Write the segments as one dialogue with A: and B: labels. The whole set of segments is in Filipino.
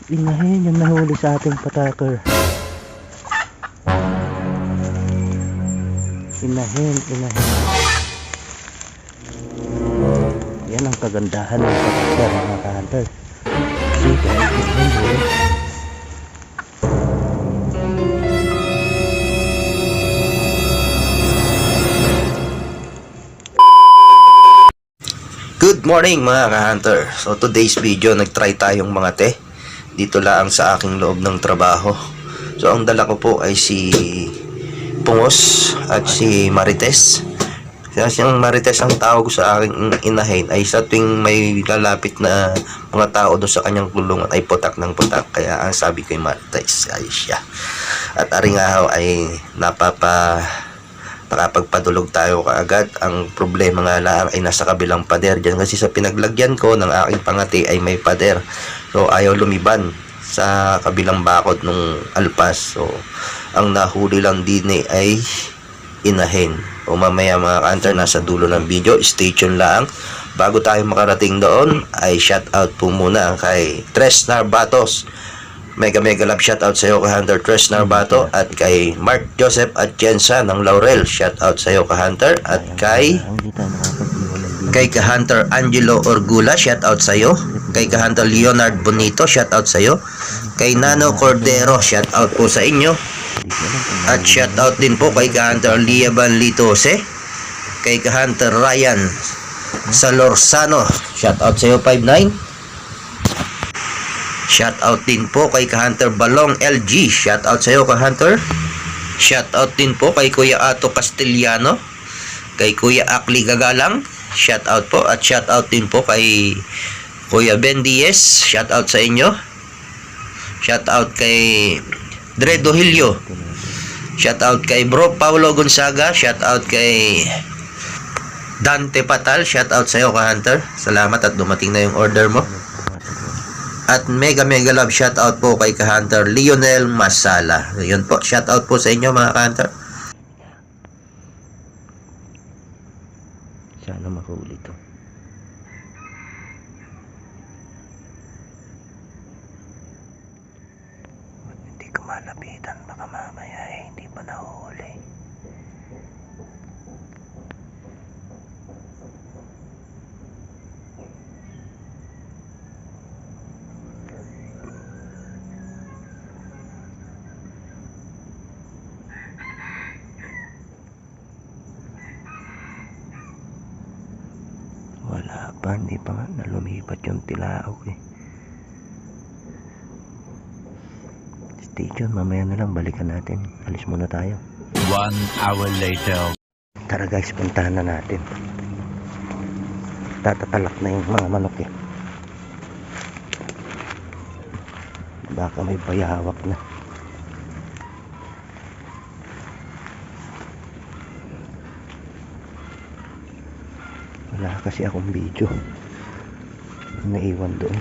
A: Inahin yung nahuli sa ating pataker. Inahin. Yan ang kagandahan ng pataker, mga ka-hunter. See guys, inahin yun.
B: Good morning mga ka-hunter. So today's video, nagtry tayong mga te dito lang sa aking loob ng trabaho. So ang dala ko po ay si Pungos at si Marites. Kasi ang Marites ang tawag sa aking inahin ay sa tuwing may lalapit na mga tao doon sa kanyang kulungan ay putak ng putak. Kaya ang sabi ko ay Marites ay siya. At aringahaw ay nakapagpadulog tayo kaagad. Ang problema nga lang ay nasa kabilang pader dyan, kasi sa pinaglagyan ko ng aking pangati ay may pader, so ayaw lumiban sa kabilang bakod ng alpas. So ang nahuli lang din ay inahin. O mamaya mga ka-hunter, nasa dulo ng video, stay tuned lang. Bago tayo makarating doon ay shout out po muna kay Tres Narbatos. Mega love shoutout sa iyo ka-hunter Tres Narbato, at kay Mark Joseph at Jensa ng Laurel, shoutout sa iyo ka-hunter, at kay ka-hunter Angelo Orgula, shoutout sa iyo, kay ka-hunter Leonard Bonito, shoutout sa iyo, kay Nano Cordero, shoutout po sa inyo, at shoutout din po kay ka-hunter Liaban Litose, kay ka-hunter Ryan Salorzano, shoutout sa iyo 59. Shoutout din po kay ka-hunter Balong LG, shoutout sa iyo ka-hunter. Shoutout din po kay Kuya Ato Castellano, kay Kuya Akli Gagalang, shoutout po, at shoutout din po kay Kuya Ben Diez, shoutout sa inyo. Shoutout kay Dredo Hilio, shoutout kay Bro Paulo Gonzaga, shoutout kay Dante Patal, shoutout sa iyo ka-hunter. Salamat at dumating na yung order mo. At mega love shoutout po kay ka-hunter Lionel Masala. Yun po, shoutout po sa inyo mga ka-hunter.
A: Sana makahuli to. Hindi ko malapitan, baka mamaya hindi pa nahuli. Wala pa, hindi pa nga nalumipat yung tilaok eh. Stay tuned, mamaya na lang balikan natin. Alis muna tayo.
C: 1 hour later.
A: Tara guys, puntahan na natin. Tatatalak na yung mga manok eh. Baka may bayawak na. Wala kasi akong video, naiwan doon.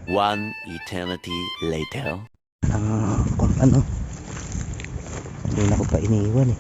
C: One eternity later.
A: Kung ano, hindi na ko pa iniwan eh.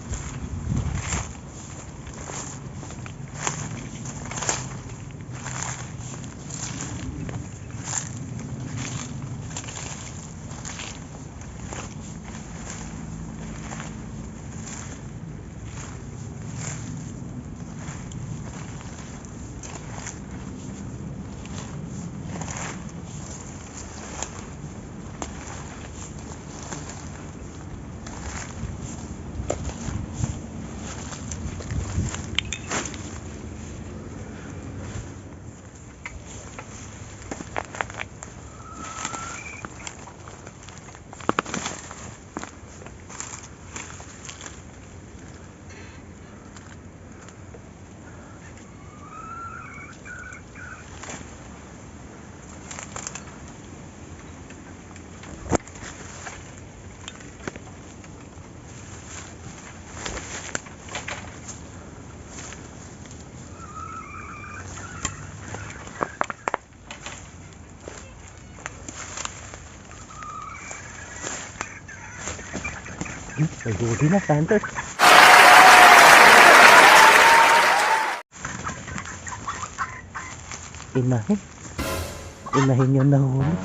A: May huli na, Hunter. Inahin yung nahuli.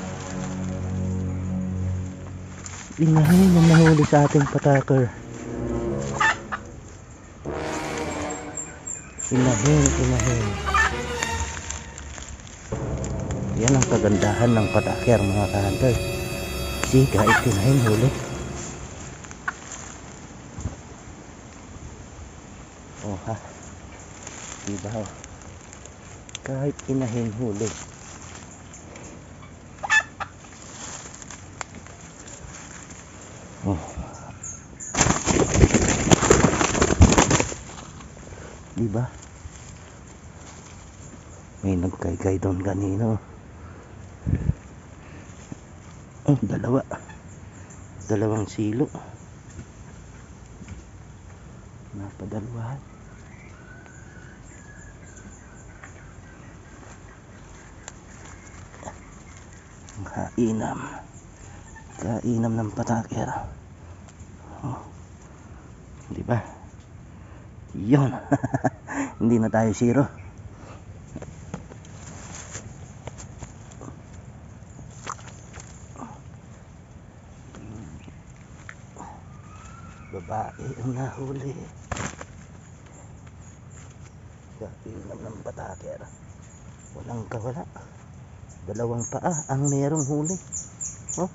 A: Inahin yung nahuli sa ating pataker. Inahin. Yan ang kagandahan ng pataker, mga ka-hunter. Kasi kahit inahin huli. Oh ha, diba oh, kahit inahin huli. Oh, diba may nagkaygay doon kanino. Oh, dalawang silo, napadalwahan. Kainam ng pataker. Oh, di ba? Yun. Hindi na tayo zero. Babae ang nahuli. Kainam ng pataker. Walang kawala. Dalawang paa ang merong huli. Oh.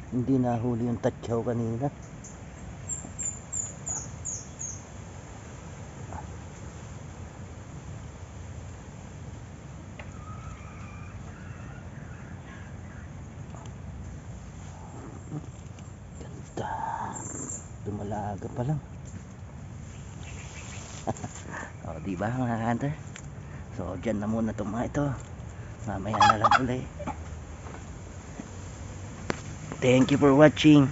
A: Hindi nahuli yung tatsaw kanina. Ganda. Dumalaga pa lang. O, diba mga hunter? So, dyan na muna itong mga ito. Mamaya na lang ulit. Thank you for watching.